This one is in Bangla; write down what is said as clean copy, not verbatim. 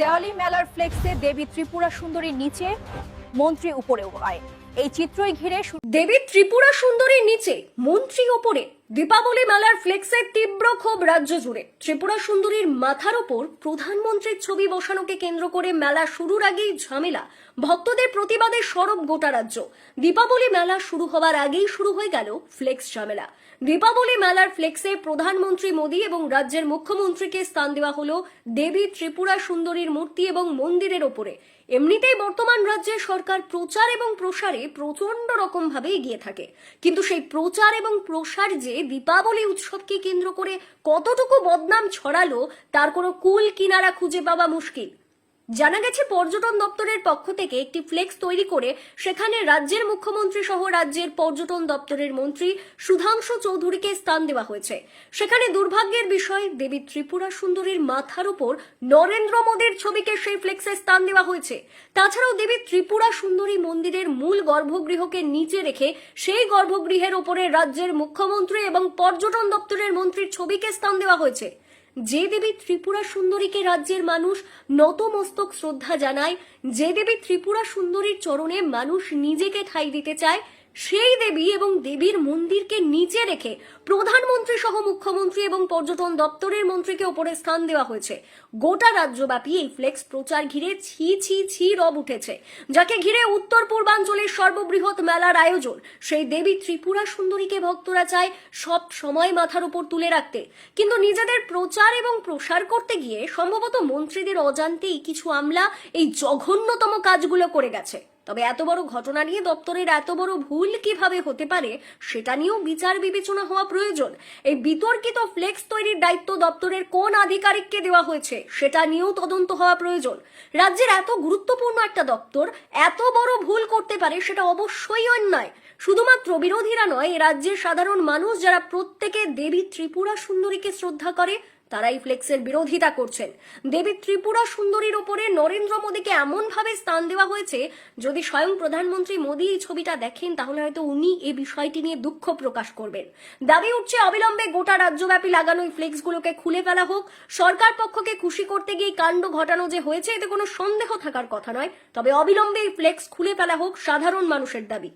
দেওয়ালি মেলার ফ্লেক্সে দেবী ত্রিপুরা সুন্দরীর নিচে, মন্ত্রী উপরে উড়ায়। এই চিত্রই ঘিরে দেবী ত্রিপুরা সুন্দরীর নিচে, মন্ত্রী ওপরে। দীপাবলি মেলার ফ্লেক্সের তীব্র ক্ষোভ রাজ্য জুড়ে। ত্রিপুরা সুন্দরীর মাথার ওপর প্রধানমন্ত্রীর ছবি বসানোকে কেন্দ্র করে মেলা শুরুর আগেই ঝামেলা, ভক্তদের প্রতিবাদে সরব গোটা রাজ্য। দীপাবলি মেলা শুরু হওয়ার আগেই শুরু হয়ে গেল ফ্লেক্স ঝামেলা। দীপাবলি মেলার ফ্লেক্সে প্রধানমন্ত্রী মোদী এবং রাজ্যের মুখ্যমন্ত্রীকে স্থান দেওয়া হলো দেবী ত্রিপুরা সুন্দরীর মূর্তি এবং মন্দিরের ওপরে। এমনিতেই বর্তমান রাজ্যের সরকার প্রচার এবং প্রসারে প্রচন্ড রকম ভাবে এগিয়ে থাকে, কিন্তু সেই প্রচার এবং প্রসার যে দীপাবলি উৎসবকে কেন্দ্র করে কতটুকু বদনাম ছড়ালো তার কোনো কুল কিনারা খুঁজে পাওয়া মুশকিল। জানা গেছে পর্যটন দপ্তরের পক্ষ থেকে একটি ফ্লেক্স তৈরি করে সেখানে রাজ্যের মুখ্যমন্ত্রী সহ রাজ্যের পর্যটন দপ্তরের মন্ত্রী সুধাংশু চৌধুরীকে স্থান দেওয়া হয়েছে। সেখানে দুর্ভাগ্যের বিষয়, দেবী ত্রিপুরা সুন্দরীর মাথার উপর নরেন্দ্র মোদীর ছবিকে সেই ফ্লেক্সে স্থান দেওয়া হয়েছে। তাছাড়াও দেবী ত্রিপুরা সুন্দরী মন্দিরের মূল গর্ভগৃহকে নিচে রেখে সেই গর্ভগৃহের ওপরে রাজ্যের মুখ্যমন্ত্রী এবং পর্যটন দপ্তরের মন্ত্রীর ছবিকে স্থান দেওয়া হয়েছে। যে দেবী ত্রিপুরা সুন্দরীকে রাজ্যের মানুষ নতমস্তক শ্রদ্ধা জানায়, যে দেবী ত্রিপুরা সুন্দরীর চরণে মানুষ নিজেকে ঠাঁই দিতে চায়, সেই দেবী এবং দেবীর মন্দিরকে নিচে রেখে প্রধানমন্ত্রী সহ মুখ্যমন্ত্রী এবং পর্যটন দপ্তরের মন্ত্রীকে ওপরে স্থান দেওয়া হয়েছে। গোটা রাজ্যব্যাপী এই ফ্লেক্স প্রচার ঘিরে ছি ছি ছি রব উঠেছে, যাকে ঘিরে উত্তর পূর্বাঞ্চলের সর্ববৃহৎ মেলার আয়োজন। সেই দেবী ত্রিপুরা সুন্দরীকে ভক্তরা চায় সব সময় মাথার উপর তুলে রাখতে, কিন্তু নিজেদের প্রচার এবং প্রসার করতে গিয়ে সম্ভবত মন্ত্রীদের অজান্তেই কিছু আমলা এই জঘন্যতম কাজগুলো করে গেছে। তবে এত বড় ঘটনা নিয়ে দপ্তরের এত বড় ভুল কিভাবে হতে পারে সেটা নিয়েও বিচার বিবেচনা হওয়া প্রয়োজন। এই বিতর্কিত ফ্লেক্স তৈরির দায়িত্ব দপ্তরের কোন আধিকারিককে দেওয়া হয়েছে সেটা নিয়েও তদন্ত হওয়া প্রয়োজন। রাজ্যের এত গুরুত্বপূর্ণ একটা দপ্তর এত বড় ভুল করতে পারে সেটা অবশ্যই অন্যায়। শুধুমাত্র বিরোধীরা নয়, এ রাজ্যের সাধারণ মানুষ যারা প্রত্যেকে দেবী ত্রিপুরা সুন্দরীকে শ্রদ্ধা করে তারাই ফ্লেক্সের বিরোধিতা করছেন। দেবী ত্রিপুরা সুন্দরীর ওপরে নরেন্দ্র মোদীকে এমন ভাবে স্থান দেওয়া হয়েছে, যদি স্বয়ং প্রধানমন্ত্রী মোদী এই ছবিটা দেখেন তাহলে হয়তো উনি এই বিষয়টি নিয়ে দুঃখ প্রকাশ করবেন। দাবি উঠছে অবিলম্বে গোটা রাজ্যব্যাপী লাগানো এই ফ্লেক্সগুলোকে খুলে ফেলা হোক। সরকার পক্ষকে খুশি করতে গিয়ে কাণ্ড ঘটানো যে হয়েছে এতে কোনো সন্দেহ থাকার কথা নয়, তবে অবিলম্বে এই ফ্লেক্স খুলে ফেলা হোক সাধারণ মানুষের দাবি।